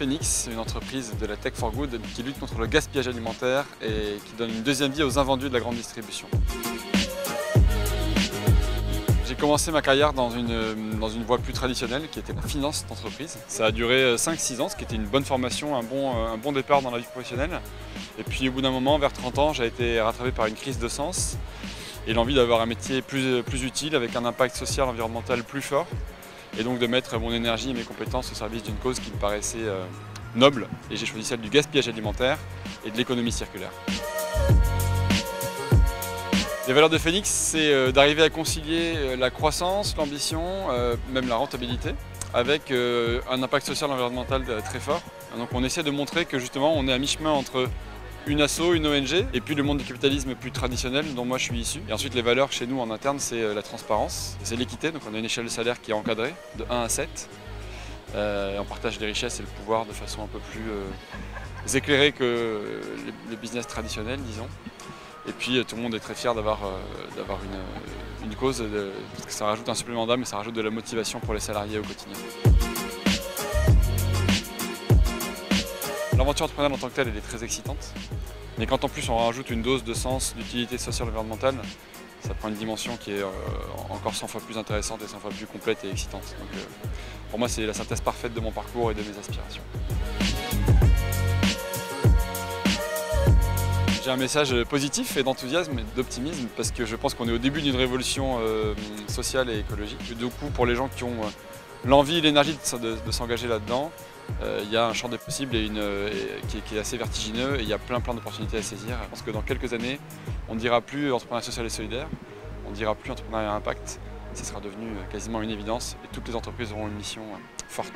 Phoenix, une entreprise de la Tech for Good qui lutte contre le gaspillage alimentaire et qui donne une deuxième vie aux invendus de la grande distribution. J'ai commencé ma carrière dans une voie plus traditionnelle qui était la finance d'entreprise. Ça a duré 5-6 ans, ce qui était une bonne formation, un bon départ dans la vie professionnelle. Et puis au bout d'un moment, vers 30 ans, j'ai été rattrapé par une crise de sens et l'envie d'avoir un métier plus utile, avec un impact social, environnemental plus fort. Et donc de mettre mon énergie et mes compétences au service d'une cause qui me paraissait noble. Et j'ai choisi celle du gaspillage alimentaire et de l'économie circulaire. Les valeurs de Phoenix, c'est d'arriver à concilier la croissance, l'ambition, même la rentabilité, avec un impact social et environnemental très fort. Donc on essaie de montrer que justement on est à mi-chemin entre une asso, une ONG, et puis le monde du capitalisme plus traditionnel dont moi je suis issu. Et ensuite les valeurs chez nous en interne, c'est la transparence, c'est l'équité, donc on a une échelle de salaire qui est encadrée de 1 à 7. On partage les richesses et le pouvoir de façon un peu plus éclairée que les business traditionnels, disons. Et puis tout le monde est très fier d'avoir une cause, parce que ça rajoute un supplément d'âme et ça rajoute de la motivation pour les salariés au quotidien. L'aventure entrepreneuriale en tant que telle, elle est très excitante. Mais quand en plus on rajoute une dose de sens, d'utilité sociale et environnementale, ça prend une dimension qui est encore 100 fois plus intéressante et 100 fois plus complète et excitante. Donc pour moi, c'est la synthèse parfaite de mon parcours et de mes aspirations. J'ai un message positif et d'enthousiasme et d'optimisme parce que je pense qu'on est au début d'une révolution sociale et écologique. Et du coup, pour les gens qui ont l'envie et l'énergie de s'engager là-dedans, il y a un champ des possibles qui est assez vertigineux et il y a plein d'opportunités à saisir. Je pense que dans quelques années, on ne dira plus entrepreneuriat social et solidaire, on ne dira plus entrepreneuriat à impact. Ça sera devenu quasiment une évidence et toutes les entreprises auront une mission forte.